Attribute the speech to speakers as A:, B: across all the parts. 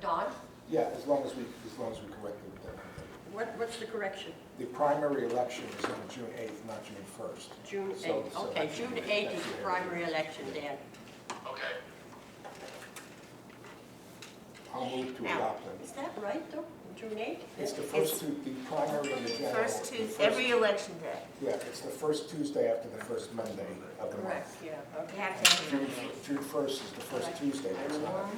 A: Don?
B: Yeah, as long as we correct it.
A: What's the correction?
B: The primary election is on June 8th, not June 1st.
A: June 8th.
B: So
A: Okay,
B: that's-
A: June 8th is the primary election, Dan.
C: Okay.
B: I'll move to
D: Now,
B: adopt them.
A: Is that right, though? June 8th?
B: It's the first two, the primary and the general.
D: First Tuesday, every election day.
B: Yeah, it's the first Tuesday after the first Monday of the
A: Correct,
B: month.
A: yeah,
D: You
A: okay.
D: have to have it.
B: June 1st is the first Tuesday, but it's not.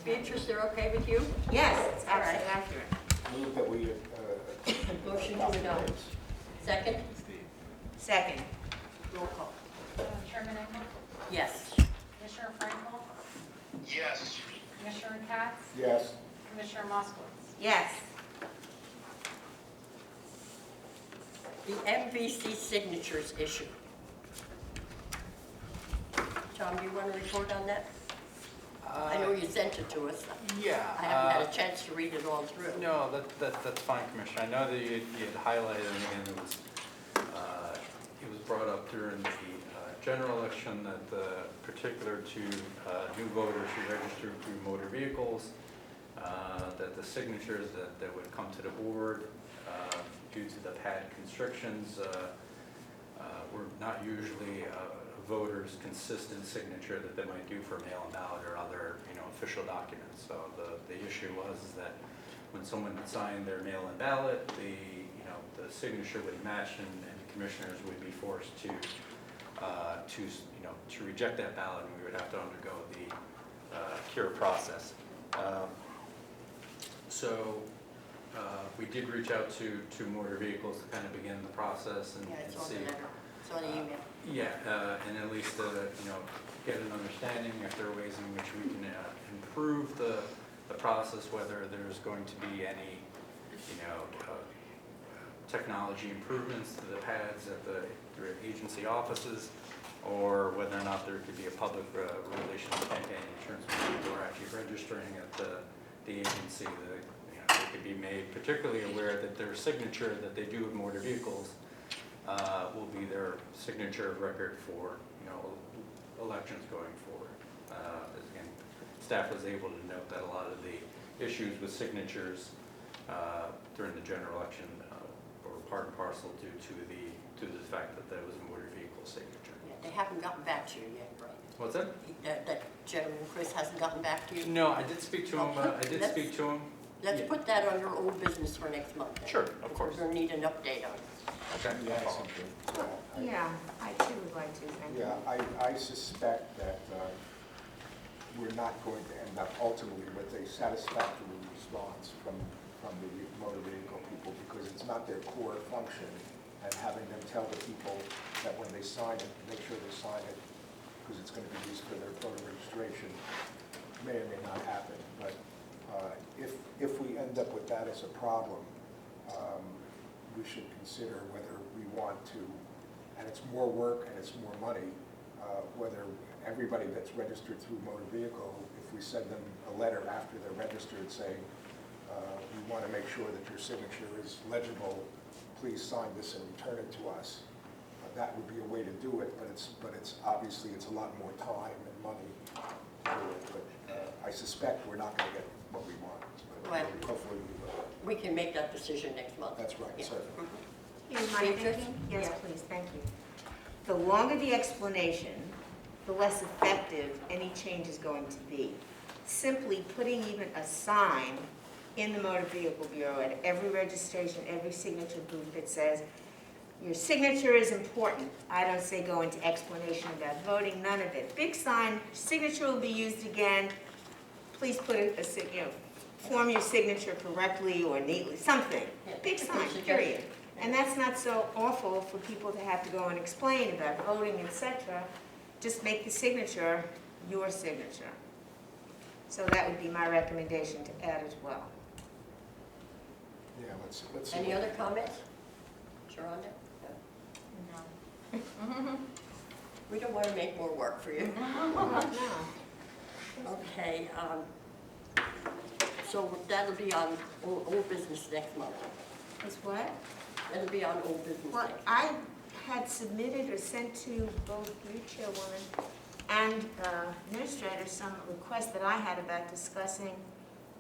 A: Beatrice, they're okay with you?
D: Yes, it's
A: All right.
D: absolutely accurate.
B: Move that we.
A: Motion to adopt. Second?
D: Second.
A: Roll call.
E: Chairman Engel?
A: Yes.
E: Commissioner Frankel?
C: Yes.
E: Commissioner Katz?
B: Yes.
E: Commissioner Moskowitz?
D: Yes.
A: The MVC signatures issue. Tom, do you want to report on that? I know you sent it to us.
F: Yeah.
A: I haven't had a chance to read it all through.
F: No, that's fine, Commissioner. I know that you had highlighted, and again, it was brought up during the general election that particular to new voters who registered through motor vehicles, that the signatures that would come to the board due to the pad constrictions were not usually a voter's consistent signature that they might do for mail-in ballot or other, official documents. So the issue was that when someone signed their mail-in ballot, the signature would match, and commissioners would be forced to reject that ballot, and we would have to undergo the cure process. So we did reach out to motor vehicles to kind of begin the process and
A: Yeah, it's on
F: see.
A: the letter. It's on the email.
F: Yeah, and at least get an understanding if there are ways in which we can improve the process, whether there's going to be any technology improvements to the pads at the agency offices, or whether or not there could be a public relations campaign in terms of people who are actually registering at the agency, that they could be made particularly aware that their signature that they do with motor vehicles will be their signature of record for elections going forward. As again, staff was able to note that a lot of the issues with signatures during the general election were part and parcel due to the fact that there was a motor vehicle signature.
A: Yeah, they haven't gotten back to you yet, right?
F: What's that?
A: That gentleman, Chris, hasn't gotten back to you?
F: No, I did speak to him.
A: Let's put that on your old business for next month. Then,
F: Sure, of course.
A: We're going to need an update on it.
F: Okay.
B: Yeah, something.
D: Yeah, I too would like to, thank you.
B: Yeah, I suspect that we're not going to end up ultimately with a satisfactory response from the motor vehicle people, because it's not their core function, and having them tell the people that when they sign it, make sure they sign it, because it's going to be used for their voter registration, may or may not happen. But if we end up with that as a problem, we should consider whether we want to, and it's more work and it's more money, whether everybody that's registered through motor vehicle, if we send them a letter after they're registered saying, we want to make sure that your signature is legible, please sign this and return it to us. That would be a way to do it, but it's obviously it's a lot more time and money to do it. But I suspect we're not going to get what we want. But
A: Well,
B: hopefully we will.
A: We can make that decision next month.
B: That's right,
A: Yeah.
B: certainly.
D: You mind
A: Beatrice?
D: thinking? Yes,
A: Yeah.
D: please, thank you. The longer the explanation, the less effective any change is going to be. Simply putting even a sign in the Motor Vehicle Bureau at every registration, every signature booth that says, your signature is important. I don't say go into explanation about voting, none of it. Big sign, signature will be used again. Please put form your signature correctly or neatly, something.
A: Yeah.
D: Big sign, period. And that's not so awful for people to have to go and explain about voting, etc. Just make the signature your signature. So that would be my recommendation to add as well.
B: Yeah, let's see.
A: Any other comments? Sharonda?
D: No.
A: We don't want to make more work for you.
D: No.
A: Okay, so that'll be on old business next month.
D: Is what?
A: That'll be on old business
D: Well,
A: next month.
D: I had submitted or sent to both you, Chairwoman, and administrators some requests that I had about discussing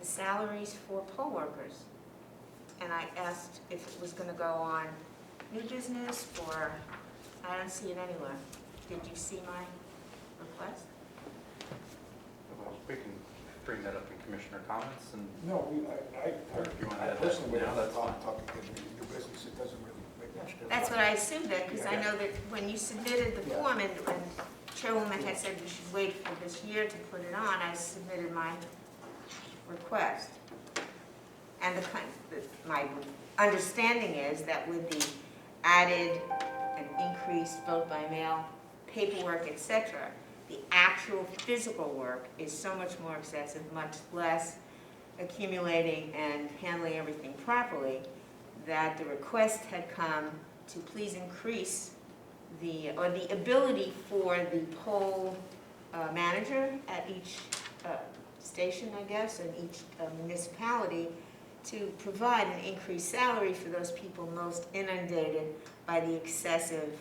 D: the salaries for poll workers. And I asked if it was going to go on new business or, I don't see it anywhere. Did you see my request?
F: Well, we can bring that up in commissioner comments and
B: No,
F: Or if you wanna
B: I
F: add that
B: personally wouldn't
F: now,
B: have a
F: that's
B: problem
F: fine.
B: talking in new business, it doesn't really make much difference.
D: That's what I assumed then, because I
B: Yeah.
D: know that when you submitted the
B: Yeah.
D: form and Chairwoman had said we should wait for this year to put it on, I submitted my request. And my understanding is that with the added and increased vote by mail, paperwork, etc., the actual physical work is so much more excessive, much less accumulating and handling everything properly, that the request had come to please increase the ability for the poll manager at each station, I guess, and each municipality to provide an increased salary for those people most inundated by the excessive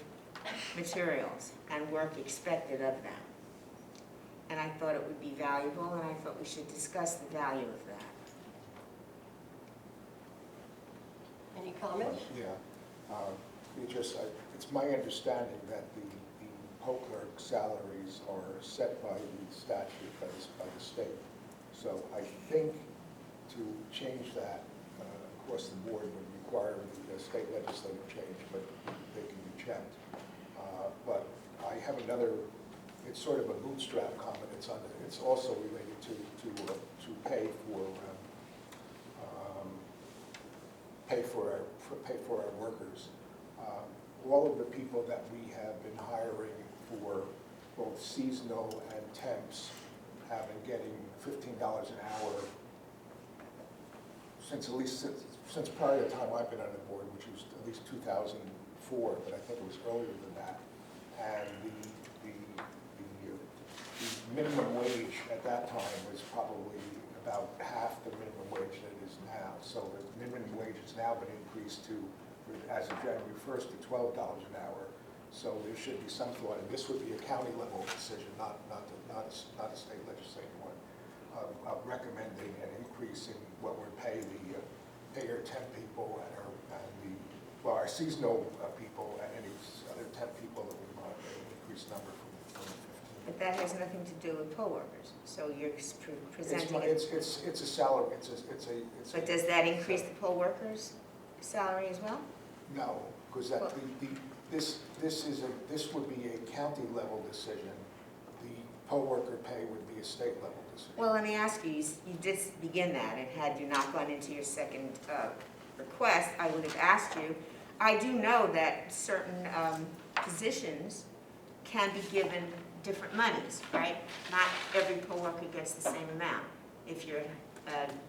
D: materials and work expected of them. And I thought it would be valuable, and I thought we should discuss the value of that.
A: Any comments?
B: Yeah, it's my understanding that the poll clerk salaries are set by the statute, by the state. So I think to change that across the board would require the state legislative change, but they can be checked. But I have another, it's sort of a bootstrap comment. It's also related to pay for our workers. All of the people that we have been hiring for both seasonal and temps have been getting $15 an hour since prior to the time I've been on the board, which was at least 2004, but I think it was earlier than that. And the minimum wage at that time was probably about half the minimum wage that it is now. So the minimum wage has now been increased to, as of January 1st, to $12 an hour. So there should be some thought, and this would be a county level decision, not a state legislative one, of recommending an increase in what we pay our temp people and our seasonal people and any other temp people that we want an increased number from 15.
D: But that has nothing to do with poll workers, so you're presenting it.
B: It's a salary,
D: But does that increase the poll workers' salary as well?
B: No, because this would be a county level decision. The poll worker pay would be a state level decision.
D: Well, let me ask you, you did begin that, and had you not gone into your second request, I would have asked you. I do know that certain positions can be given different monies, right? Not every poll worker gets the same amount. If you're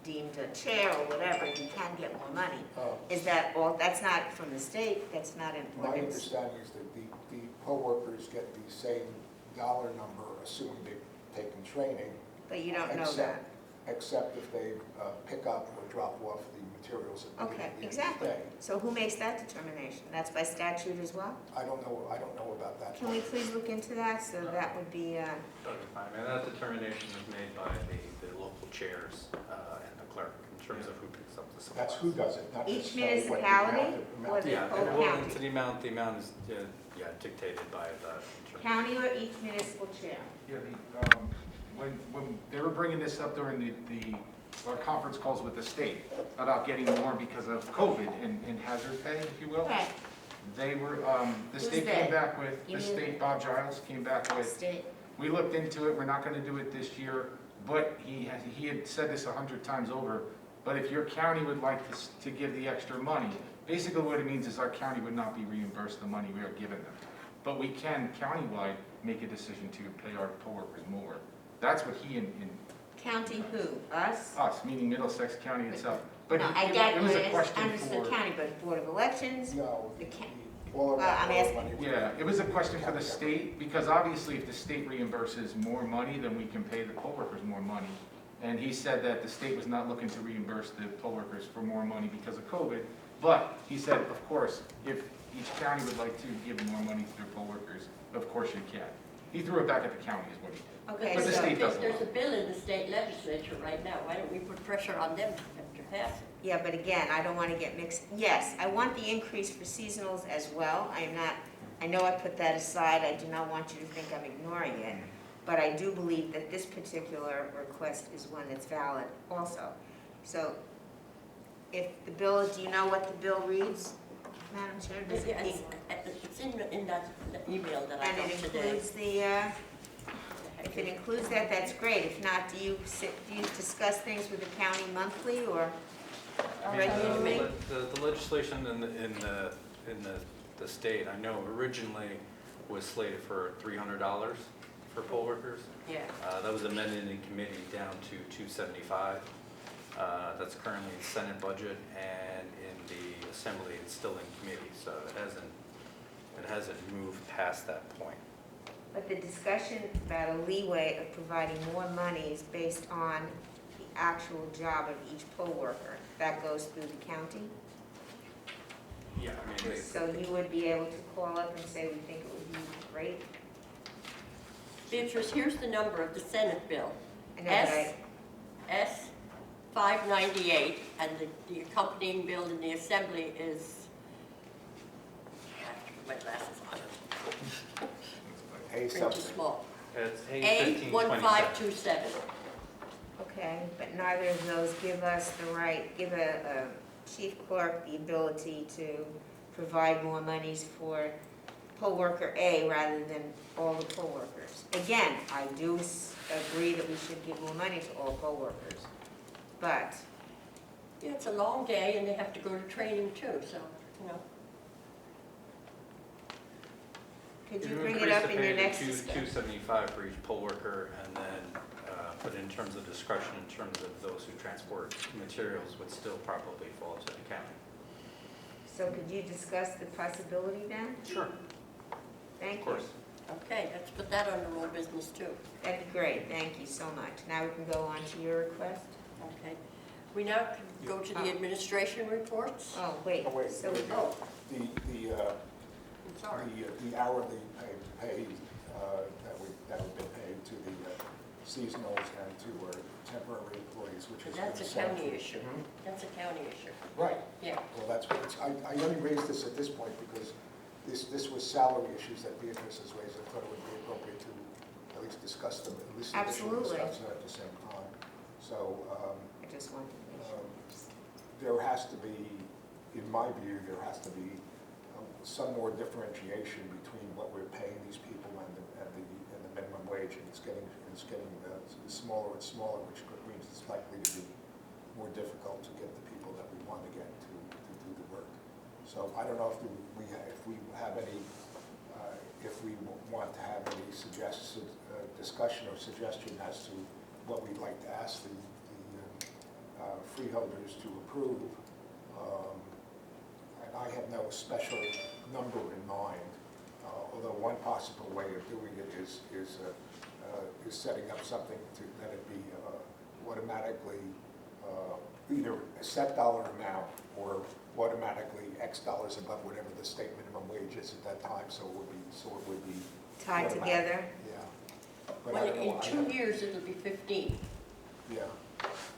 D: deemed a chair or whatever, you can get more money. Is that all? That's not from the state, that's not an
B: My
D: ordinance?
B: understanding is that the poll workers get the same dollar number, assuming they've taken training.
D: But you don't know that.
B: Except if they pick up or drop off the materials at the
D: Okay,
B: end of the
D: exactly.
B: day.
D: So who makes that determination? That's by statute as well?
B: I don't know about that.
D: Can we please look into that? So that would be,
F: Dr. Fine, and that determination is made by the local chairs and the clerk in terms of who picks up the supplies.
B: That's who does it, not
D: each
B: necessarily what the
D: municipality
B: amount
D: or
B: of-
D: the
F: Yeah,
D: whole
F: well,
D: county?
F: to the amount is dictated by the.
D: County or each municipal chair?
G: Yeah, when they were bringing this up during our conference calls with the state about getting more because of COVID and hazard pay, if you will,
D: Right,
G: they were, the
D: Who's
G: state
D: they?
G: came back with,
D: You
G: the
D: mean-
G: state, Bob Giles came back with,
D: state.
G: we looked into it, we're not gonna do it this year, but he had said this 100 times over, but if your county would like to give the extra money, basically what it means is our county would not be reimbursed the money we are giving them. But we can countywide make a decision to pay our poll workers more. That's what he and
D: County who? Us?
G: us, meaning Middlesex County itself. But
D: No, I
G: it
D: get,
G: was a
D: it's
G: question
D: understood
G: for,
D: county, but Board of Elections,
B: No,
D: The ca-
B: all of that
D: I'm
B: money
D: asking-
B: would-
G: yeah, it was a question for the state, because obviously if the state reimburses more money, then we can pay the poll workers more money. And he said that the state was not looking to reimburse the poll workers for more money because of COVID. But he said, of course, if each county would like to give more money to their poll workers, of course you can. He threw it back at the county is what he did.
D: Okay,
G: But the
D: so,
G: state doesn't
A: There's a
G: want it.
A: bill in the state legislature right now, why don't we put pressure on them to pass it?
D: yeah, but again, I don't want to get mixed. Yes, I want the increase for seasonals as well. I am not, I know I put that aside. I do not want you to think I'm ignoring it. But I do believe that this particular request is one that's valid also. So if the bill, do you know what the bill reads, Madam Chair? Does it
A: It's in that email that I
D: And
A: got
D: it
A: today.
D: includes the, if it includes that, that's great. If not, do you discuss things with the county monthly or
F: I mean,
D: regularly?
F: the legislation in the state, I know originally was slated for $300 for poll workers.
A: Yeah,
F: That was amended in committee down to $275. That's currently in Senate budget, and in the Assembly, it's still in committee, so it hasn't moved past that point.
D: But the discussion about a leeway of providing more money is based on the actual job of each poll worker. That goes through the county.
F: Yeah, I mean,
D: So you would be able to call up and say, we think it would be great.
A: Beatrice, here's the number of the Senate bill.
D: I know that
A: S 598, and the accompanying bill in the Assembly is, I have to put my glasses on,
B: A
A: print too
B: something.
A: small.
F: it's
A: A
F: A1527.
A: 1527.
D: Okay, but neither of those give us the right, give a chief clerk the ability to provide more monies for poll worker A rather than all the poll workers. Again, I do agree that we should give more money to all poll workers, but
A: Yeah, it's a long day, and they have to go to training too, so, you know.
D: could
F: If
D: you
F: you
D: bring it
F: increase
D: up
F: the
D: in
F: pay
D: your
F: to
D: next discussion?
F: $275 for each poll worker, and then put in terms of discretion, in terms of those who transport materials, would still probably fall to the county.
D: So could you discuss the possibility then?
F: Sure.
D: Thank
F: Of
D: you.
F: course.
A: Okay, let's put that under old business too.
D: That'd be great, thank you so much. Now we can go on to your request.
A: Okay. We now can go to the administration reports.
D: Oh, wait,
B: Oh, wait,
D: so,
B: wait.
A: Oh,
B: The
A: I'm sorry.
B: the hourly pay that would be paid to the seasonals and to our temporary employees, which is.
A: That's a
B: consent.
A: county issue.
B: Mhm.
A: That's a county issue.
B: Right.
A: Yeah.
B: Well, that's what it's, I only raised this at this point because this was salary issues that Beatrice has raised. I thought it would be appropriate to at least discuss them, at least initially
D: Absolutely.
B: discuss them at the same time. So,
D: I just wanted to make sure.
B: there has to be, in my view, there has to be some more differentiation between what we're paying these people and the minimum wage, and it's getting smaller and smaller, which means it's likely to be more difficult to get the people that we want to get to do the work. So I don't know if we have any, if we want to have any discussion or suggestion as to what we'd like to ask the freeholders to approve. And I have no special number in mind, although one possible way of doing it is setting up something that it be automatically either a set dollar amount or automatically X dollars above whatever the state minimum wage is at that time, so it would be
D: Tied
B: automatic.
D: together?
B: Yeah. But
A: Well,
B: I don't know,
A: in 2 years, it'll be 15,
B: Yeah.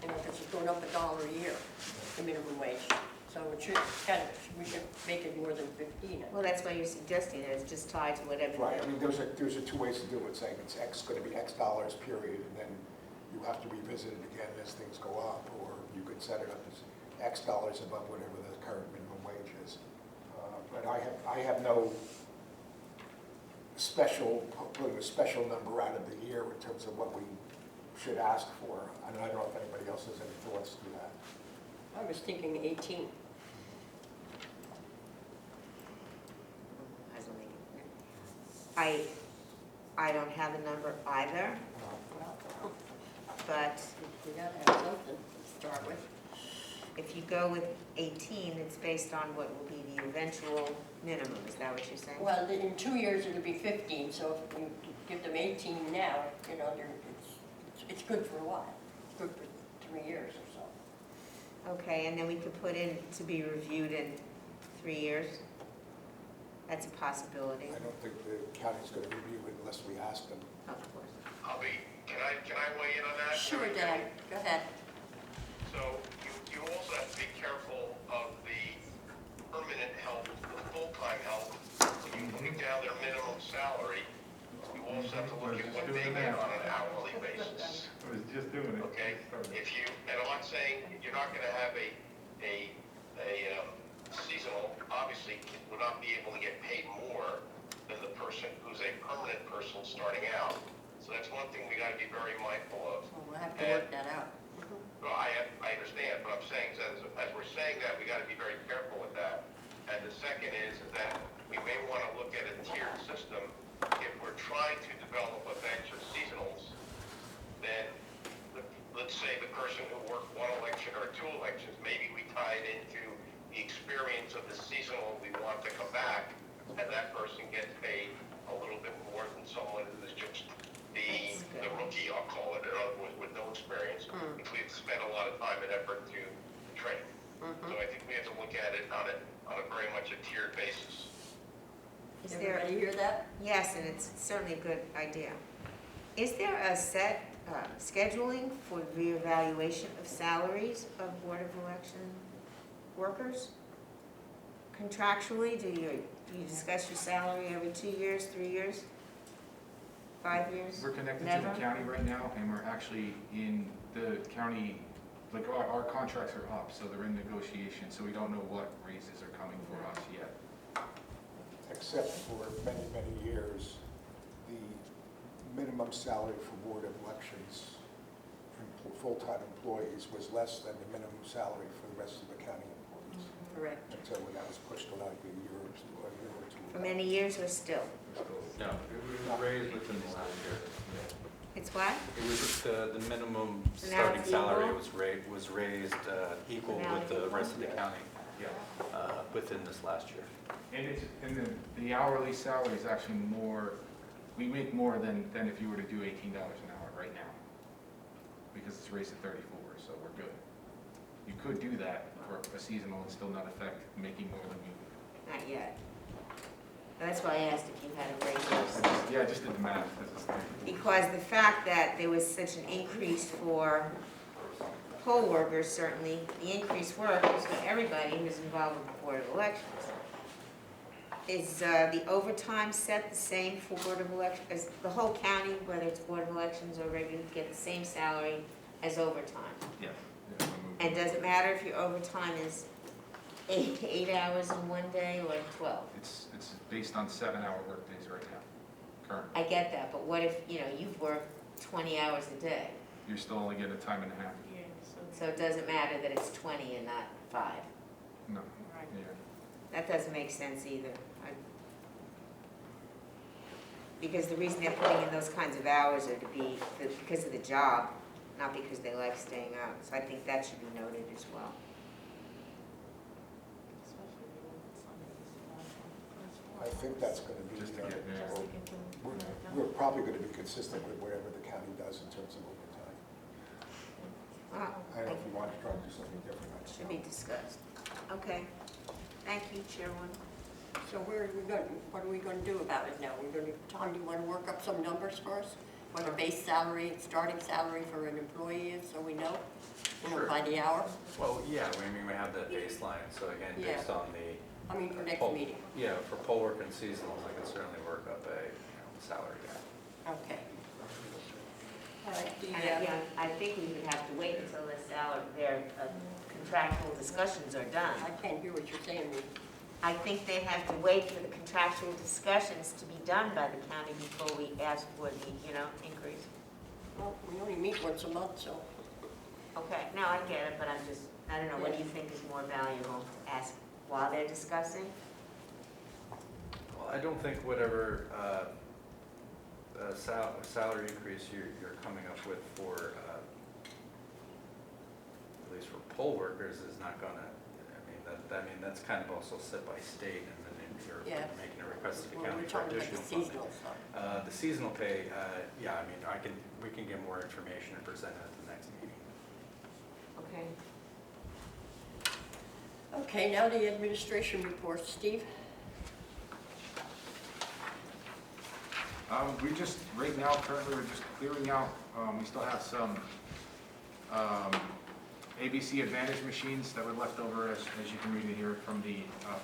A: you know, because it's going up $1 a year, the minimum wage. So it should we should make it more than 15.
D: Well, that's why you're suggesting that it's just tied to whatever.
B: Right, I mean, there's two ways to do it, saying it's going to be X dollars, period, and then you have to revisit it again as things go up, or you could set it up as X dollars above whatever the current minimum wage is. But I have no putting a special number out of the year in terms of what we should ask for. And I don't know if anybody else has any thoughts to that.
A: I was thinking 18.
D: I don't have a number either,
A: Well,
D: but
A: we gotta have something to start with.
D: if you go with 18, it's based on what will be the eventual minimum, is that what you're saying?
A: Well, in 2 years, it'll be 15, so if we give them 18 now, you know, it's good for a while. It's good for 3 years or so.
D: Okay, and then we could put in to be reviewed in 3 years? That's a possibility,
B: I don't think the county's gonna review it unless we ask them.
D: of course.
C: Can I weigh in on that?
A: Sure, Dan, go ahead.
C: So you also have to be careful of the permanent help, the full-time help. When you're putting down their minimum salary, you also have to look at what they get on an hourly basis.
G: I was just doing it.
C: Okay? If you, and I'm not saying you're not gonna have a seasonal, obviously would not be able to get paid more than the person who's a permanent person starting out. So that's one thing we gotta be very mindful of.
A: Well, we'll have to work that out.
C: Well, I understand, but I'm saying, as we're saying that, we gotta be very careful with that. And the second is that we may wanna look at a tiered system. If we're trying to develop a bench of seasonals, then let's say the person who worked one election or two elections, maybe we tie it into the experience of the seasonal we want to come back, and that person gets paid a little bit more than someone who's just the rookie, I'll call it, in other words, with no experience, which we've spent a lot of time and effort to train. So I think we have to look at it on a very much a tiered basis.
D: Is there,
A: Everybody hear that?
D: yes, and it's certainly a good idea. Is there a set scheduling for reevaluation of salaries of Board of Election workers? Contractually, do you discuss your salary every 2 years, 3 years, 5 years?
G: We're connected to
D: Never?
G: the county right now, and we're actually in the county, like our contracts are up, so they're in negotiation, so we don't know what raises are coming for us yet.
B: Except for many, many years, the minimum salary for Board of Elections for full-time employees was less than the minimum salary for the rest of the county employees.
A: Correct.
B: Until when that was pushed to like a year or two.
D: For many years or still?
F: No, it was raised within the last year.
D: It's what?
F: It was, the minimum
D: So now
F: starting
D: it's
F: salary
D: equal?
F: was raised equal
D: now
F: with
D: it's
F: the
D: equal?
F: rest of the county
G: Yeah.
F: within this last year.
G: And the hourly salary is actually more, we make more than if you were to do $18 an hour right now. Because it's raised to 34, so we're good. You could do that for a seasonal and still not affect making more than you.
D: Not yet. That's why I asked if you had a raise.
G: Yeah, I just did the math. That's the thing.
D: Because the fact that there was such an increase for poll workers, certainly, the increased work is for everybody who's involved with the Board of Elections. Is the overtime set the same for Board of Elections, as the whole county, whether it's Board of Elections or regular, get the same salary as overtime?
G: Yes. Yeah,
D: And does it matter if your overtime is eight hours in one day or 12?
G: It's based on 7-hour workdays right now, currently.
D: I get that, but what if, you've worked 20 hours a day?
G: You're still only getting a time and a half.
D: So it doesn't matter that it's 20 and not 5.
G: No. Yeah.
D: That doesn't make sense either. Because the reason they're putting in those kinds of hours are because of the job, not because they like staying out. So I think that should be noted as well.
B: I think that's gonna be,
G: Just to get there.
B: we're probably gonna be consistent with whatever the county does in terms of overtime.
D: Well,
B: I don't know if you want to try to do something different. I
D: should be discussed. Okay. Thank you, Chairwoman.
A: So what are we going to do about it now? Tom, do you want to work up some numbers for us? What a base salary, starting salary for an employee is, so we know?
F: Sure.
A: By the hour?
F: Well, yeah, we have that baseline, so again,
A: Yeah.
F: based on the.
A: I mean, for next
F: poll-
A: meeting.
F: Yeah, for poll work and seasonals, I can certainly work up a, salary gap.
A: Okay. All right,
D: And I think we would have to wait until their contractual discussions are done.
A: I can't hear what you're saying.
D: I think they have to wait for the contractual discussions to be done by the county before we ask for the, increase.
A: Well, we only meet once a month, so.
D: Okay, no, I get it, but I don't know, what do you think is more valuable? Ask while they're discussing?
F: Well, I don't think whatever salary increase you're coming up with for, at least for poll workers is not gonna, that's kind of also set by state, and then you're
A: Yeah.
F: making a request to the
A: Well,
F: county
A: we're
F: for
A: talking about
F: additional
A: the
F: funding.
A: seasonal stuff.
F: The seasonal pay, we can get more information and present it at the next meeting.
D: Okay.
A: Okay, now the administration report. Steve?
G: We just, right now, currently, we're just clearing out, we still have some ABC Advantage machines that were left over, as you can read it here, from the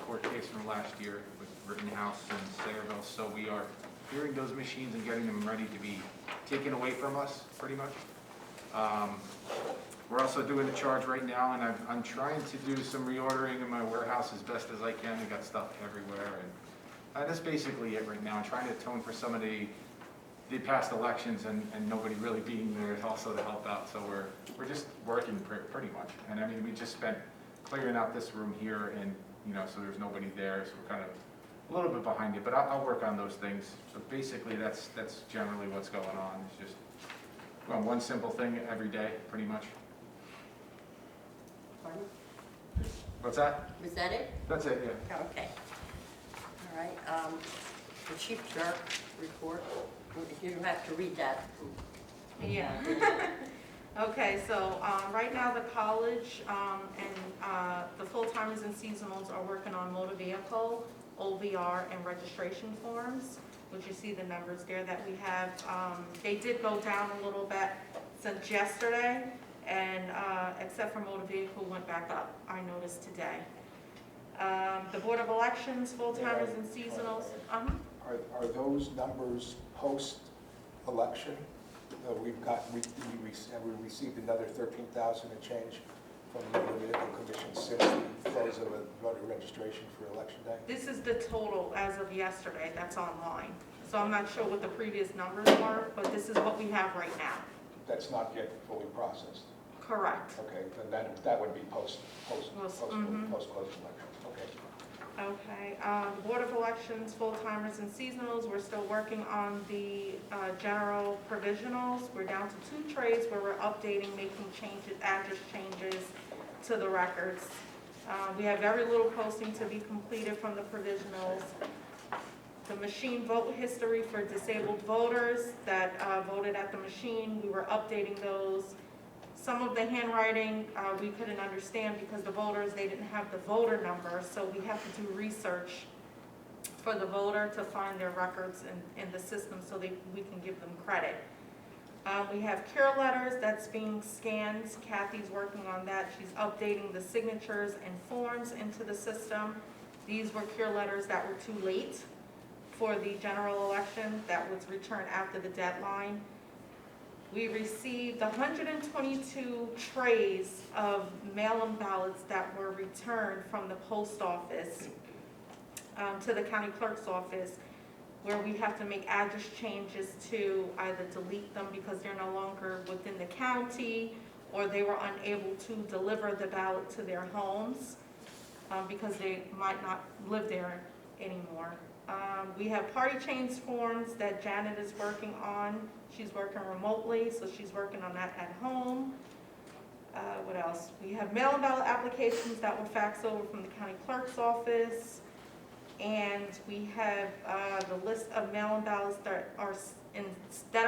G: court case from last year with Rittenhouse and Sayreville. So we are clearing those machines and getting them ready to be taken away from us, pretty much. We're also doing the charge right now, and I'm trying to do some reordering in my warehouse as best as I can. We got stuff everywhere, and that's basically it right now. I'm trying to atone for some of the past elections and nobody really being there also to help out. So we're just working pretty much. And I mean, we just spent clearing out this room here, and so there's nobody there. So we're kind of a little bit behind it, but I'll work on those things. So basically, that's generally what's going on. It's just one simple thing every day, pretty much.
A: Pardon?
G: What's that?
A: Was that it?
G: That's it, yeah.
A: Okay. All right, the chief clerk report, you don't have to read that.
H: Yeah. Okay, so right now the college and the full-timers and seasonals are working on motor vehicle, OVR, and registration forms, which you see the numbers there that we have. They did go down a little bit since yesterday, and except for motor vehicle went back up, I noticed today. The Board of Elections, full-timers and seasonals.
B: Are those numbers post-election? We received another 13,000 and change from the Motor Vehicle Commission since the close of voter registration for Election Day?
H: This is the total as of yesterday, that's online. So I'm not sure what the previous numbers were, but this is what we have right now.
B: That's not yet fully processed?
H: Correct.
B: Okay, then that would be post-closing election. Okay.
H: Okay, Board of Elections, full-timers and seasonals, we're still working on the general provisionals. We're down to 2 trays where we're updating, making changes, address changes to the records. We have very little posting to be completed from the provisionals. The machine vote history for disabled voters that voted at the machine, we were updating those. Some of the handwriting we couldn't understand because the voters, they didn't have the voter number, so we have to do research for the voter to find their records in the system so we can give them credit. We have cure letters that's being scanned. Kathy's working on that. She's updating the signatures and forms into the system. These were cure letters that were too late for the general election that was returned after the deadline. We received 122 trays of mail-in ballots that were returned from the post office to the county clerk's office, where we have to make address changes to either delete them because they're no longer within the county, or they were unable to deliver the ballot to their homes because they might not live there anymore. We have party change forms that Janet is working on. She's working remotely, so she's working on that at home. What else? We have mail-in ballot applications that were faxed over from the county clerk's office. And we have the list of mail-in ballots that are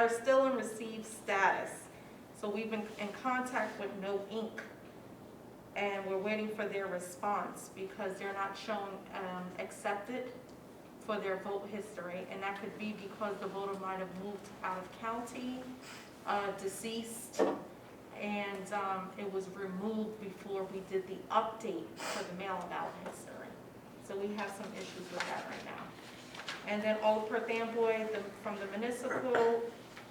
H: still in received status. So we've been in contact with No Ink, and we're waiting for their response because they're not shown accepted for their vote history, and that could be because the voter might have moved out of county, deceased, and it was removed before we did the update for the mail-in ballot history. So we have some issues with that right now. And then all per Amboy, from the municipal,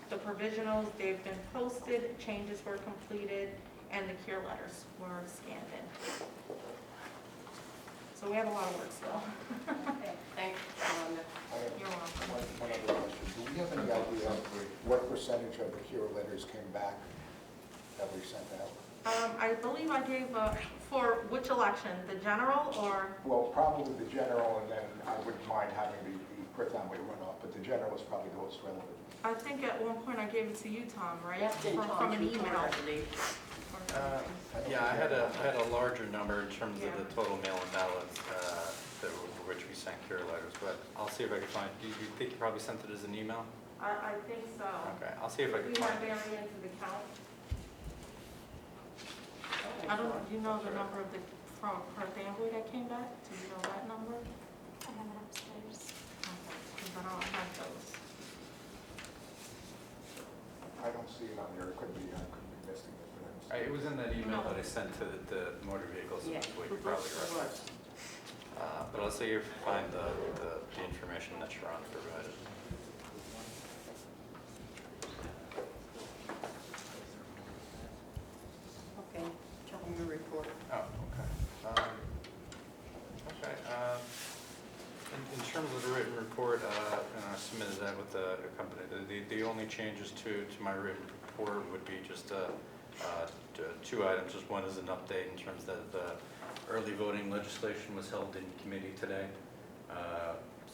H: the provisionals, they've been posted, changes were completed, and the cure letters were scanned in. So we have a lot of work still.
A: Okay, thanks, Rhonda.
H: You're welcome.
B: One other question. Do we have any idea what percentage of the cure letters came back that we sent out?
H: I believe I gave, for which election, the general or?
B: Well, probably the general, and then I wouldn't mind having the Perth Amboy runoff, but the general is probably the most relevant.
H: I think at one point I gave it to you, Tom, right?
A: That's in
H: From
A: Tom's
H: an
A: report,
H: email.
A: I believe.
F: Yeah, I had a larger number in terms of the total mail-in ballots which we sent cure letters, but I'll see if I can find. Do you think you probably sent it as an email?
H: I think so.
F: Okay, I'll see if I can
H: We
F: find
H: have
F: it.
H: variants of the count. I don't, do you know the number of the, from Perth Amboy that came back? Do you know that number?
E: I have it upstairs.
H: Okay, because I don't have those.
B: I don't see it on there, I could be missing it, but I don't see
F: It was in that email that I sent to the motor vehicles, so
A: Yeah.
F: that's what you probably referenced. But I'll see if you find the information that Sharon provided.
A: Okay, tell them your report.
F: Oh, okay. Okay, in terms of the written report, and I submitted that with the company, the only changes to my written report would be just two items. Just one is an update in terms that the early voting legislation was held in committee today.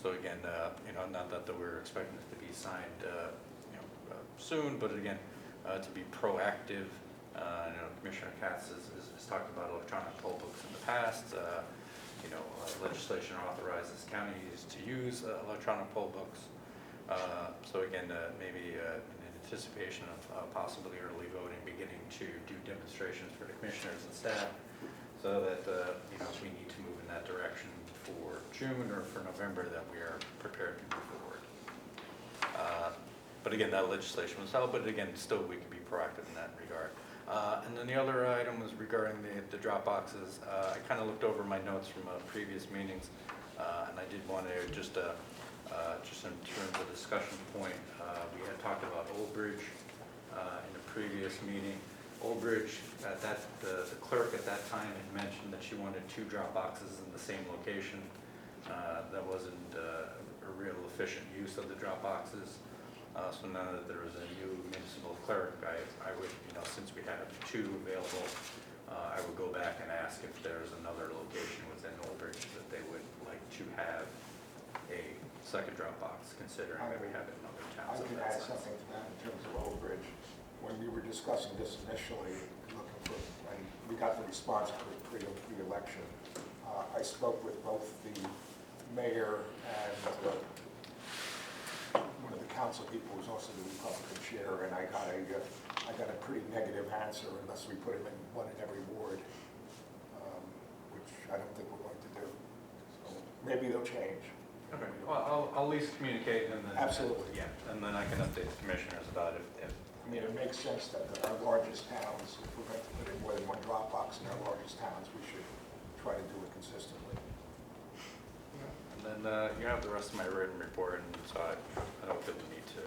F: So again, not that we're expecting it to be signed, soon, but again, to be proactive. Commissioner Katz has talked about electronic poll books in the past. Legislation authorizes counties to use electronic poll books. So again, maybe in anticipation of possibly early voting, beginning to do demonstrations for the commissioners and staff, so that if we need to move in that direction for June or for November, that we are prepared to move forward. But again, that legislation was held, but again, still we can be proactive in that regard. And then the other item was regarding the drop boxes. I kind of looked over my notes from previous meetings, and I did want to just in terms of discussion point, we had talked about Old Bridge in a previous meeting. Old Bridge, the clerk at that time had mentioned that she wanted 2 drop boxes in the same location. That wasn't a real efficient use of the drop boxes. So now that there is a new municipal clerk, I would, since we have 2 available, I would go back and ask if there's another location within Old Bridge that they would like to have a second drop box, considering that we have it in other
B: I
F: towns.
B: can add something to that in terms of Old Bridge. When we were discussing this initially, when we got the response for pre-election, I spoke with both the mayor and one of the council people who's also the Republican chair, and I got a pretty negative answer unless we put him in one in every ward, which I don't think we're going to do. So maybe they'll change.
F: Okay, well, I'll at least communicate and then.
B: Absolutely.
F: Yeah, and then I can update the commissioners about it if.
B: I mean, it makes sense that our largest towns, if we're going to put in more than one drop box in our largest towns, we should try to do it consistently.
F: And then you have the rest of my written report, and so I don't feel the need to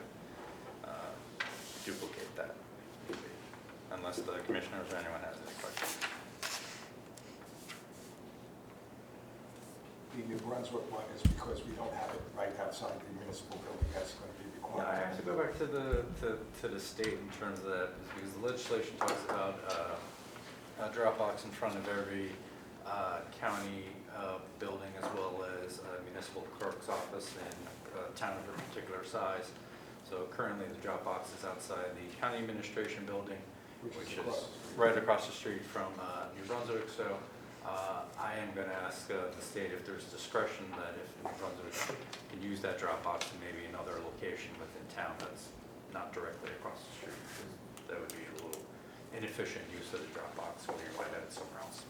F: duplicate that, unless the commissioners or anyone has any questions.
B: The New Brunswick one is because we don't have it right outside the municipal building. That's going to be
F: Yeah,
B: required.
F: I have to go back to the state in terms of that, because the legislation talks about a drop box in front of every county building, as well as a municipal clerk's office in a town of a particular size. So currently, the drop box is outside the county administration building, which is right across the street from New Brunswick. So I am going to ask the state if there's discretion that if New Brunswick can use that drop box in maybe another location within town that's not directly across the street. That would be a little inefficient use of the drop box when you might have it somewhere else.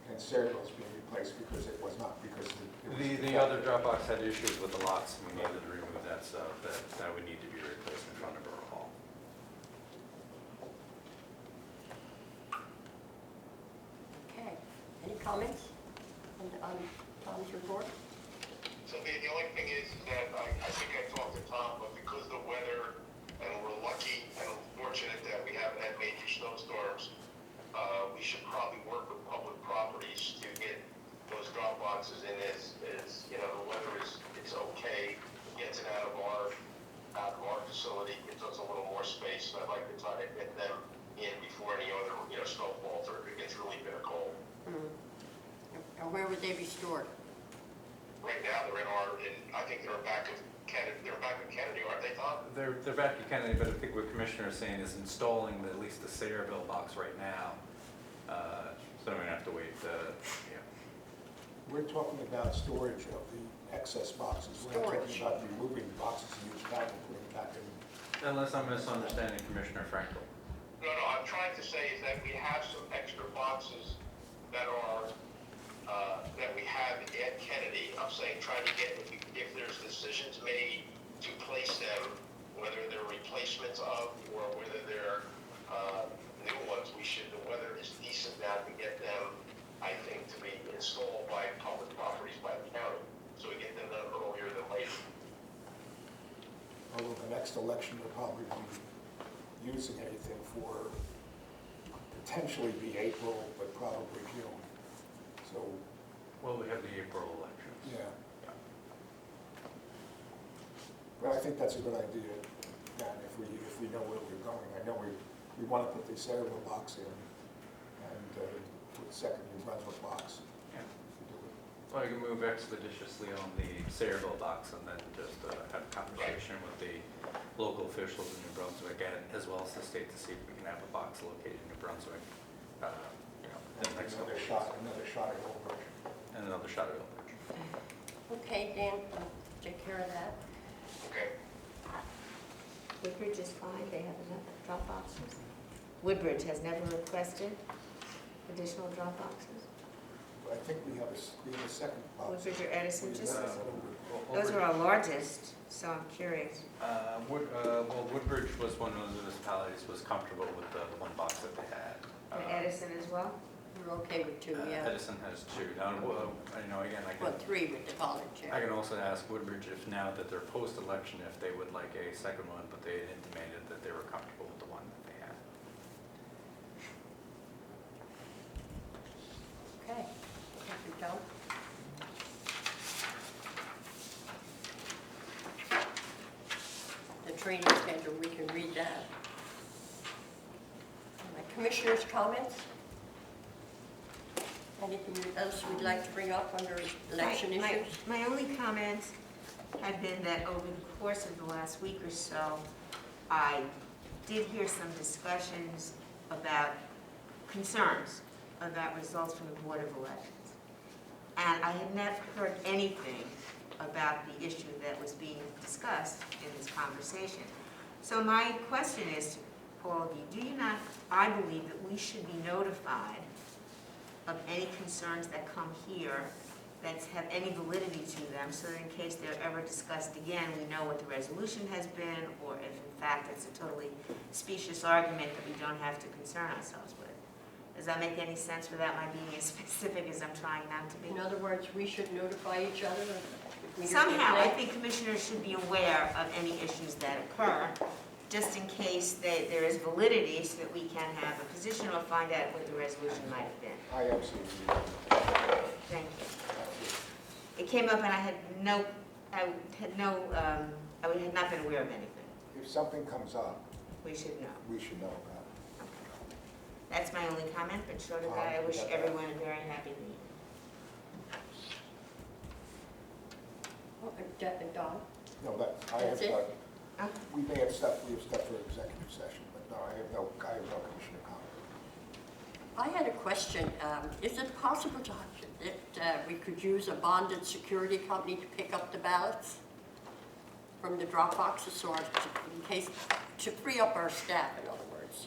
B: And Sayreville's being replaced because it was not, because
F: The other drop box had issues with the locks, and we needed to remove that, so that would need to be replaced in front of Borough Hall.
A: Okay, any comments on Tom's report?
C: So the only thing is that I think I talked to Tom, but because of the weather, and we're lucky and fortunate that we haven't had major snowstorms, we should probably work with public properties to get those drop boxes in as the weather it's okay, gets it out of our facility, gives us a little more space. So I'd like to try to get them in before any other, snow falls or if it gets really bitter cold.
A: And where would they be stored?
C: Right now, I think they're back in Kennedy, aren't they, Tom?
F: They're back in Kennedy, but I think what Commissioner is saying is installing at least the Sayreville box right now. So we're going to have to wait.
B: we're talking about storage of the excess boxes. We're not talking about removing boxes and use back and putting them back in.
F: Unless I'm misunderstanding Commissioner Frankel.
C: No, I'm trying to say is that we have some extra boxes that are, that we have at Kennedy. I'm saying trying to get, if there's decisions made to place them whether they're replacements of or whether they're new ones, whether it's decent now to get them, I think, to be installed by public properties by the county, so we get them done earlier than later.
B: Although the next election will probably be using anything for potentially be April, but probably June. So,
F: Well, we have the April elections.
B: yeah. But I think that's a good idea, Dan, if we know where we're going. I know we want to put the Sayreville box in and put the second New Brunswick box.
F: Yeah.
B: to do it.
F: Well, I can move expeditiously on the Sayreville box and then just have a conversation with the local officials in New Brunswick and as well as the state to see if we can have a box located in New Brunswick, in the next couple of weeks.
B: Another shot at Old Bridge.
F: And another shot at Old Bridge.
A: Okay, Dan, take care of that.
C: Okay?
D: Woodbridge is fine, they have enough drop boxes. Woodbridge has never requested additional drop boxes.
B: I think we have a second box.
D: Woodbridge or Edison, just,
F: Well,
D: those are our largest, so I'm curious.
F: Woodbridge was one of those municipalities was comfortable with the one box that they had.
D: And Edison as well?
A: We're okay with two, yeah.
F: Edison has two. Now, again,
A: Well, three with the college,
F: I
A: yeah.
F: can also ask Woodbridge if now that they're post-election, if they would like a second one, but they had intimated that they were comfortable with the one that they had.
A: Okay, thank you, Joe. The training schedule, we can read that. My commissioners' comments? Anything else we'd like to bring up under election issues?
D: My only comment had been that over the course of the last week or so, I did hear some discussions about concerns about results from the Board of Elections. And I had not heard anything about the issue that was being discussed in this conversation. So my question is to all of you, do you not, I believe that we should be notified of any concerns that come here that have any validity to them, so that in case they're ever discussed again, we know what the resolution has been, or if in fact it's a totally specious argument that we don't have to concern ourselves with. Does that make any sense without my being as specific as I'm trying not to be?
A: In other words, we should notify each other if we get
D: Somehow, I
A: complaints?
D: think commissioners should be aware of any issues that occur, just in case there is validity, so that we can have a position or find out what the resolution might have been.
B: I absolutely agree.
D: Thank you.
B: Absolutely.
D: It came up and I had not been aware of anything.
B: If something comes up,
D: We should know.
B: we should know about it.
D: That's my only comment, but short of that, I wish everyone a very happy New Year.
A: Don?
B: No, I have,
A: That's it?
B: we have stepped for executive session, but no, I have no commissioner comment.
A: I had a question. Is it possible that we could use a bonded security company to pick up the ballots from the drop boxes, or in case, to free up our staff, in other words?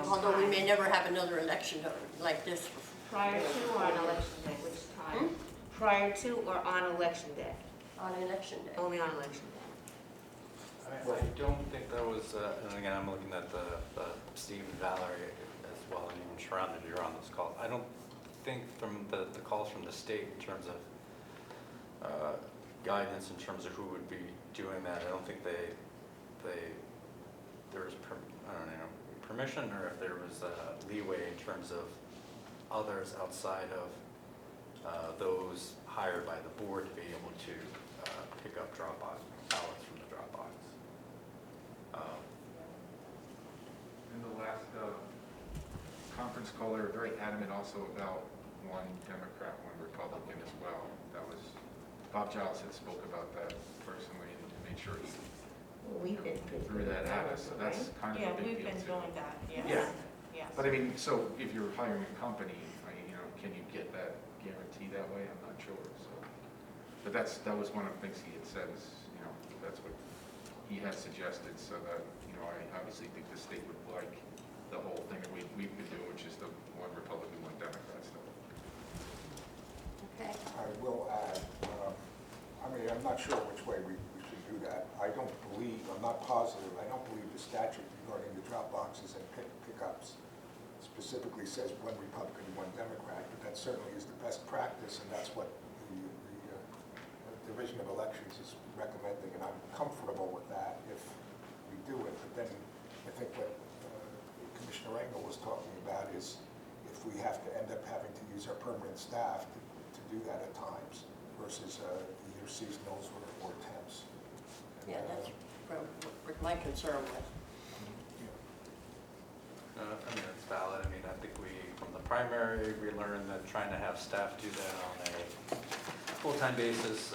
A: Although we may never have another election like this.
D: Prior to or on election day, which time? Prior to or on election day?
A: On election day.
D: Only on election day.
F: I don't think that was, and again, I'm looking at the Steve and Valerie as well, and even Sharon, that you're on this call. I don't think from the calls from the state in terms of guidance in terms of who would be doing that, I don't think there was, permission, or if there was leeway in terms of others outside of those hired by the board to be able to pick up ballots from the drop box.
G: In the last conference call, they were very adamant also about one Democrat, one Republican as well. That was, Bob Giles had spoke about that personally and made sure he
D: We've been
G: threw that at us, so that's kind of
H: Yeah,
G: a big
H: we've
G: deal
H: been
G: too.
H: doing that, yes.
G: Yeah.
H: Yes.
G: But I mean, so if you're hiring a company, can you get that guarantee that way? I'm not sure, so. But that was one of the things he had said is, that's what he had suggested, so that, I obviously think the state would like the whole thing that we've been doing, which is the one Republican, one Democrat stuff.
A: Okay.
B: I will add, I'm not sure which way we should do that. I don't believe, I'm not positive, I don't believe the statute regarding the drop boxes and pickups specifically says one Republican, one Democrat, but that certainly is the best practice, and that's what the Division of Elections is recommending, and I'm comfortable with that if we do it. But then I think what Commissioner Engel was talking about is if we have to end up having to use our permanent staff to do that at times versus either seasonals or temps.
A: Yeah, that's what my concern was.
F: I mean, it's valid. I mean, I think from the primary, we learned that trying to have staff do that on a full-time basis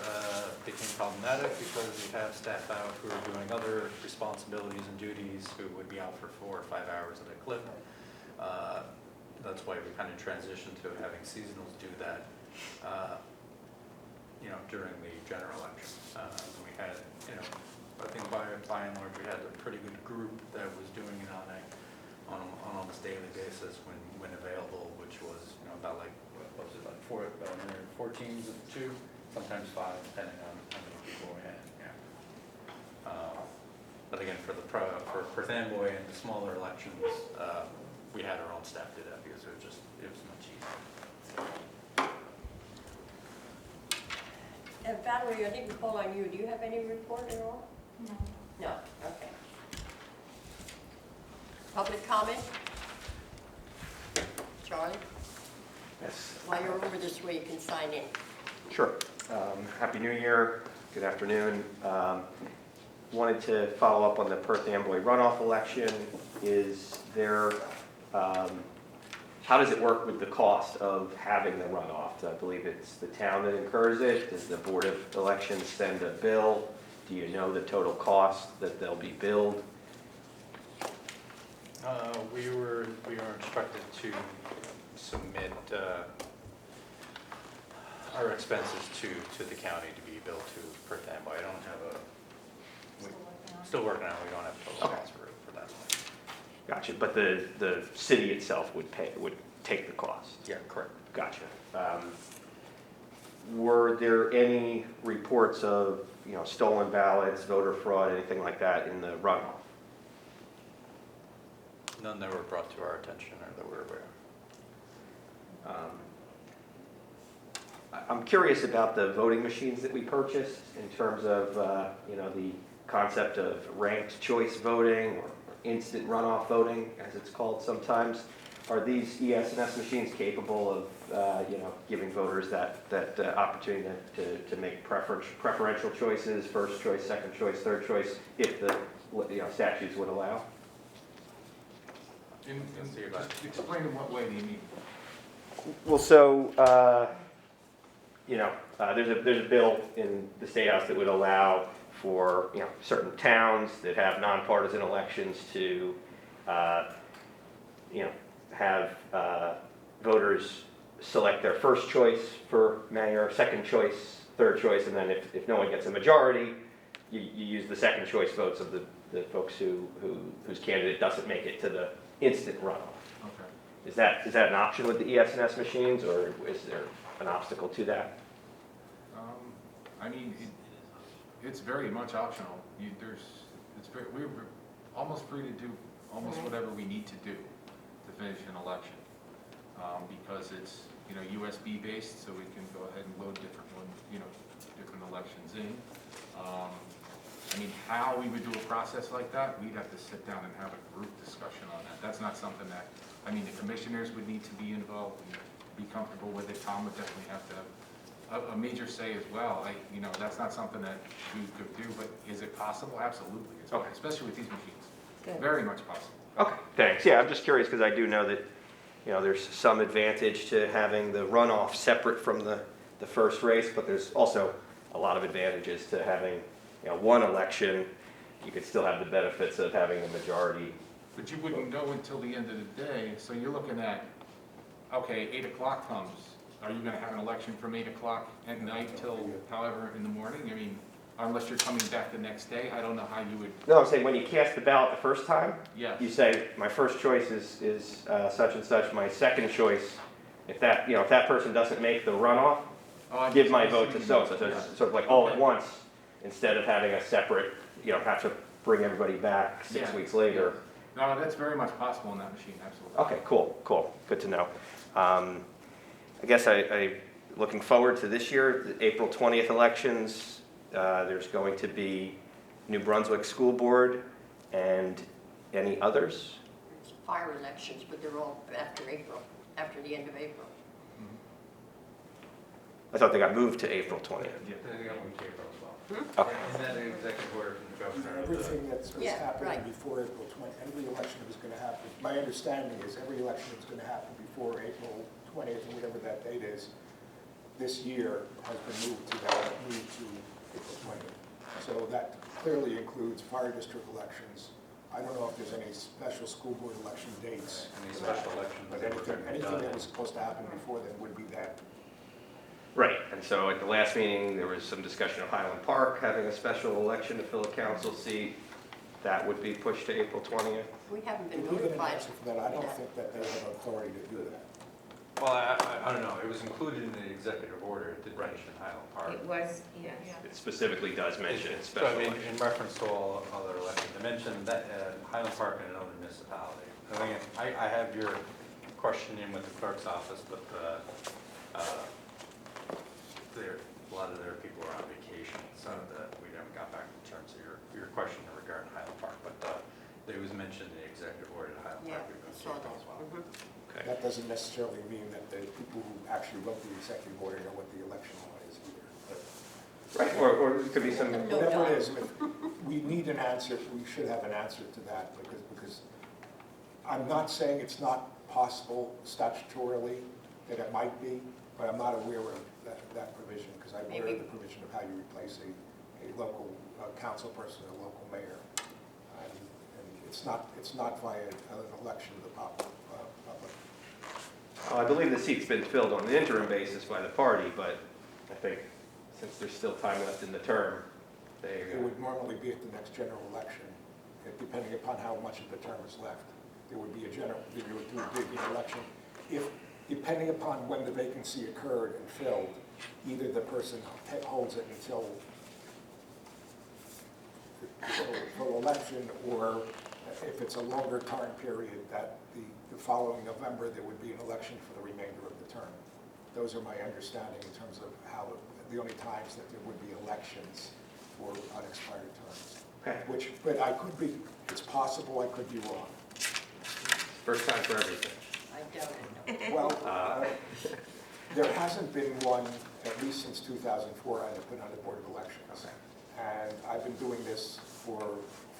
F: became problematic because we have staff out who are doing other responsibilities and duties who would be out for 4 or 5 hours at a clip. That's why we kind of transitioned to having seasonals do that, during the general election. We had, I think by and large, we had a pretty good group that was doing it on almost daily basis when available, which was, about like, what was it, like 4 teams of 2, sometimes 5, depending on how many people we had, But again, for Perth Amboy and the smaller elections, we had our own staff do that because it was much easier.
A: Valerie, I think we call on you. Do you have any report at all?
E: No.
A: No, okay. Public comment? Charlie,
I: Yes,
A: while you're over this way, you can sign in.
I: sure. Happy New Year. Good afternoon. Wanted to follow up on the Perth Amboy runoff election. Is there, how does it work with the cost of having the runoff? I believe it's the town that incurs it. Does the Board of Elections send a bill? Do you know the total cost that they'll be billed?
F: We were instructed to submit our expenses to the county to be billed to Perth Amboy. I don't have still working on it. We don't have total costs for that one.
I: Gotcha, but the city itself would take the cost?
F: Yeah, correct.
I: Gotcha. Were there any reports of, stolen ballots, voter fraud, anything like that in the runoff?
F: None that were brought to our attention or that we're aware of.
I: I'm curious about the voting machines that we purchased in terms of, the concept of ranked choice voting or instant runoff voting, as it's called sometimes. Are these ES&S machines capable of, giving voters that opportunity to make preferential choices, first choice, second choice, third choice, if the statutes would allow?
G: Just explain in what way do you mean?
I: Well, so, there's a bill in the State House that would allow for, certain towns that have nonpartisan elections to, have voters select their first choice for mayor, second choice, third choice, and then if no one gets a majority, you use the second choice votes of the folks whose candidate doesn't make it to the instant runoff.
G: Okay.
I: Is that an option with the ES&S machines, or is there an obstacle to that?
G: It's very much optional. We're almost free to do almost whatever we need to do to finish an election, because it's USB based, so we can go ahead and load different elections in. How we would do a process like that, we'd have to sit down and have a group discussion on that. That's not something that, the commissioners would need to be involved and be comfortable with it. Tom would definitely have to have a major say as well. That's not something that we could do, but is it possible? Absolutely. It's
I: Okay.
G: Especially with these machines.
D: Good.
G: Very much possible.
I: Okay, thanks. Yeah, I'm just curious because I do know that, there's some advantage to having the runoff separate from the first race, but there's also a lot of advantages to having, one election. You could still have the benefits of having a majority.
G: But you wouldn't know until the end of the day, so you're looking at, okay, 8 o'clock comes. Are you gonna have an election from 8 o'clock at night till however in the morning? Unless you're coming back the next day, I don't know how you would.
I: No, I'm saying when you cast the ballot the first time,
G: Yes.
I: you say, my first choice is such and such, my second choice, if that person doesn't make the runoff,
G: Oh, I
I: give my
G: see
I: vote
G: what
I: to
G: you
I: so-and-so.
G: mean.
I: So it's sort of like all at once, instead of having a separate, have to bring everybody back 6
G: Yeah.
I: weeks later.
G: No, that's very much possible in that machine, absolutely.
I: Okay, cool, good to know. I guess I looking forward to this year, the April 20th elections. There's going to be New Brunswick School Board and any others?
A: It's fire elections, but they're all after April, after the end of April.
I: I thought they got moved to April 20th.
F: Yeah, they got one April as well.
I: Okay.
F: Isn't that an executive order from the governor?
B: Everything that's
A: Yeah,
B: happening
A: right.
B: before April 20, every election was going to happen, my understanding is every election was going to happen before April 20th, or whatever that date is, this year has been moved to April 20th. So that clearly includes fire district elections. I don't know if there's any special school board election dates.
F: Any special elections
B: But
F: that were gonna be
B: anything
F: done.
B: that was supposed to happen before then would be that.
I: Right, and so at the last meeting, there was some discussion of Highland Park having a special election to fill a council seat. That would be pushed to April 20th.
A: We haven't been
B: If we get an
A: notified.
B: answer for that, I don't think that they have authority to do that.
F: Well, I don't know, it was included in the executive order, it did mention Highland Park.
D: It was, yes.
I: It specifically does mention it's
F: So,
I: special
F: I mean,
I: election.
F: in reference to all other elections, I mentioned that Highland Park and another municipality. Again, I have your question in with the clerk's office, but a lot of their people are on vacation, so that we never got back in terms of your question regarding Highland Park. But it was mentioned in the executive order that Highland
A: Yeah,
F: Park would go
A: I
F: to
A: saw
F: April
A: that.
F: as well.
A: Mhm.
I: Okay.
B: That doesn't necessarily mean that the people who actually wrote the executive order know what the election law is either. But
I: Right, or it could be some,
A: No
B: whatever
A: doubt.
B: it is, we need an answer, we should have an answer to that, because I'm not saying it's not possible statutorily that it might be, but I'm not aware of that provision, because I'm aware of the provision of how you replace a local council person, a local mayor. And it's not via an election of the public.
I: I believe the seat's been filled on an interim basis by the party, but I think since there's still time left in the term,
B: It would normally be at the next general election, depending upon how much of the term is left. There would be an election. Depending upon when the vacancy occurred and filled, either the person holds it until election, or if it's a longer time period, that the following November, there would be an election for the remainder of the term. Those are my understanding in terms of how, the only times that there would be elections for unexpired terms.
I: Okay.
B: But I could be, it's possible I could be wrong.
I: First time for everything.
A: I doubt it.
B: Well, there hasn't been one, at least since 2004, I've been on the Board of Elections. And I've been doing this for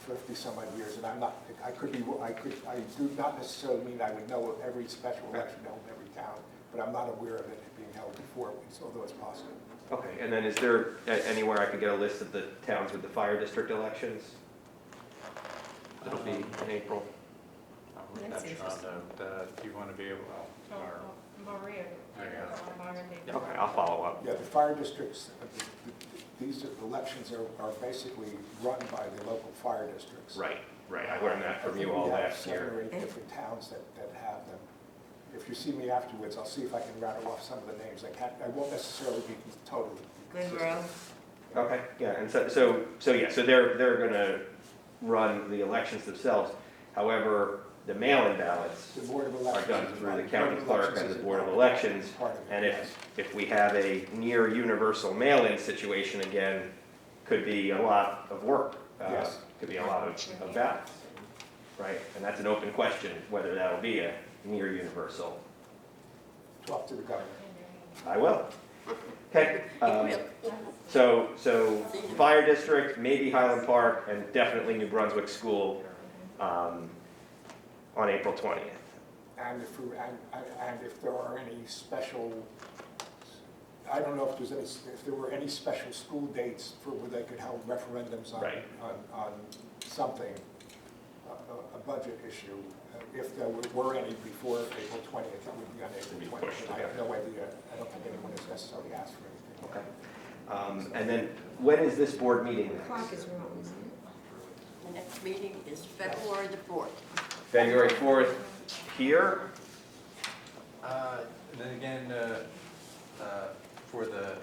B: 50 some odd years, and I do not necessarily mean I would know of every special election held in every town, but I'm not aware of it being held before, although it's possible.
I: Okay, and then is there anywhere I could get a list of the towns with the fire district elections? It'll be in April.
F: I'm not
D: That's
F: sure
D: interesting.
F: on that. Do you want to be able, or,
H: Maria.
F: There you go.
H: Myron Davis.
I: Okay, I'll follow up.
B: Yeah, the fire districts, these elections are basically run by the local fire districts.
I: Right, I learned that from you all last
B: We have 7
I: year.
B: or 8 different towns that have them. If you see me afterwards, I'll see if I can rattle off some of the names. I won't necessarily be totally consistent.
D: Monroe,
I: Okay, yeah, and so they're gonna run the elections themselves. However, the mail-in ballots
B: The Board of
I: are
B: Elections.
I: done
B: is
I: through the
B: part-
I: county
B: Board of
I: clerk
B: Elections
I: and
B: is
I: the
B: a
I: Board of
B: part
I: Elections.
B: part of it,
I: And
B: yes.
I: if we have a near universal mail-in situation again, could be a lot of work.
B: Yes.
I: Could be a lot of ballots, right? And that's an open question, whether that'll be a near universal.
B: Talk to the governor.
I: I will. Okay.
A: It will.
I: So fire district, maybe Highland Park, and definitely New Brunswick School on April 20th.
B: And if there are any special, I don't know if there were any special school dates for where they could hold referendums on,
I: Right.
B: on something, a budget issue. If there were any before April 20th, it would be on
I: It'd be
B: April
I: pushed
B: 20th. I have no idea. I don't think anyone has necessarily asked for anything.
I: Okay. And then, when is this board meeting
D: the
I: next?
D: clock is wrong, isn't it?
A: The next meeting is February the 4th.
I: February 4th here?
F: and then again, for the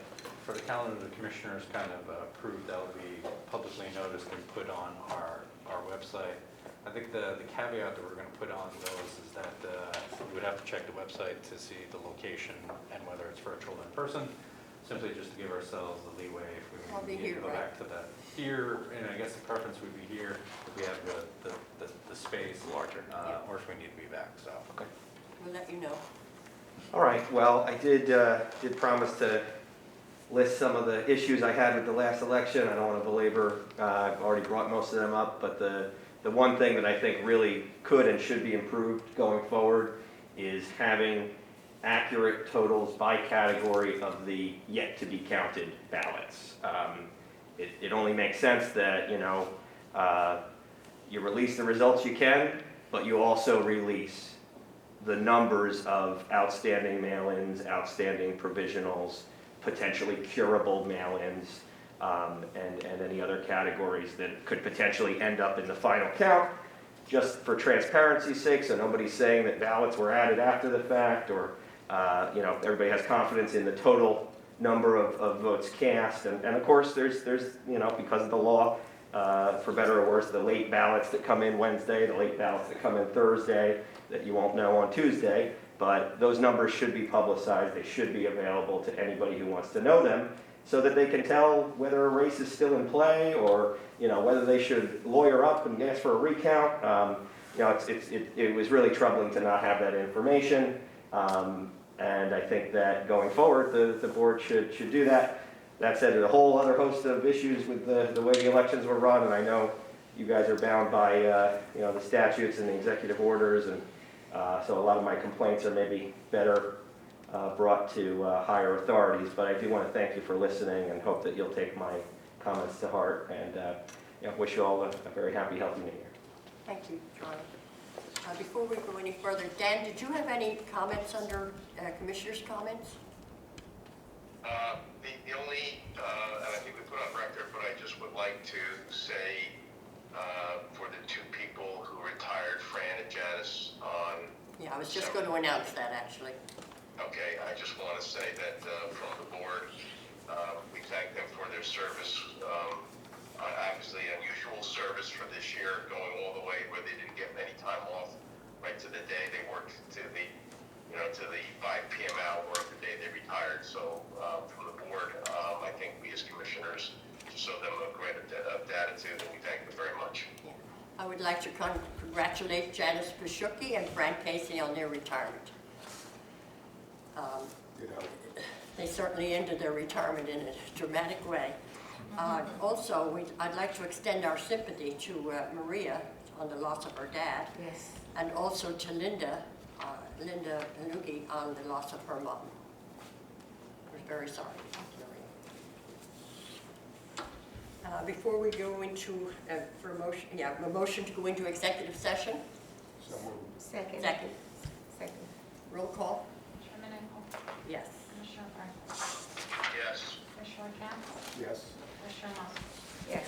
F: For the calendar, the commissioners kind of approved that will be publicly noticed and put on our website. I think the caveat that we're going to put on those is that we would have to check the website to see the location and whether it's virtual or in person, simply just to give ourselves the leeway if we
A: I'll be
F: need
A: here,
F: to go
A: right?
F: back to that. Here, and I guess the preference would be here if we have the space larger, or if we need to be back, so. Okay.
A: We'll let you know.
I: All right, well, I did promise to list some of the issues I had with the last election. I don't want to belabor, I've already brought most of them up, but the one thing that I think really could and should be improved going forward is having accurate totals by category of the yet-to-be-counted ballots. It only makes sense that, you release the results you can, but you also release the numbers of outstanding mail-ins, outstanding provisionals, potentially curable mail-ins, and any other categories that could potentially end up in the final count, just for transparency's sake, so nobody's saying that ballots were added after the fact, or everybody has confidence in the total number of votes cast. And of course, there's because of the law, for better or worse, the late ballots that come in Wednesday, the late ballots that come in Thursday, that you won't know on Tuesday. But those numbers should be publicized. They should be available to anybody who wants to know them, so that they can tell whether a race is still in play, or whether they should lawyer up and ask for a recount. It was really troubling to not have that information, and I think that going forward, the board should do that. That said, there's a whole other host of issues with the way the elections were run, and I know you guys are bound by the statutes and the executive orders, and so a lot of my complaints are maybe better brought to higher authorities, but I do want to thank you for listening and hope that you'll take my comments to heart, and wish you all a very happy, healthy New Year.
A: Thank you, Charlie. Before we go any further, Dan, did you have any comments under Commissioner's comments?
C: The only, and I think we put on record, but I just would like to say for the two people who retired, Fran and Janice, on...
A: Yeah, I was just going to announce that, actually.
C: Okay, I just want to say that from the board, we thank them for their service. Obviously, unusual service for this year, going all the way where they didn't get any time off, right to the day they worked to the 5 p.m. hour of the day they retired. So from the board, I think we as commissioners show them a great attitude, and we thank them very much.
A: Yeah. I would like to congratulate Janice Pashucki and Frank Casey on their retirement. They certainly ended their retirement in a dramatic way. Also, I'd like to extend our sympathy to Maria on the loss of her dad.
D: Yes.
A: And also to Linda Panugi on the loss of her mom. We're very sorry, Maria. Before we go into, a motion to go into executive session.
B: So moved.
D: Second.
A: Second.
D: Second.
A: Roll call.
E: Chairman Engel,
A: Yes.
E: Commissioner Franklin,
C: Yes.
E: Commissioner Katz,
B: Yes.
E: Commissioner Moskowitz.
D: Yes.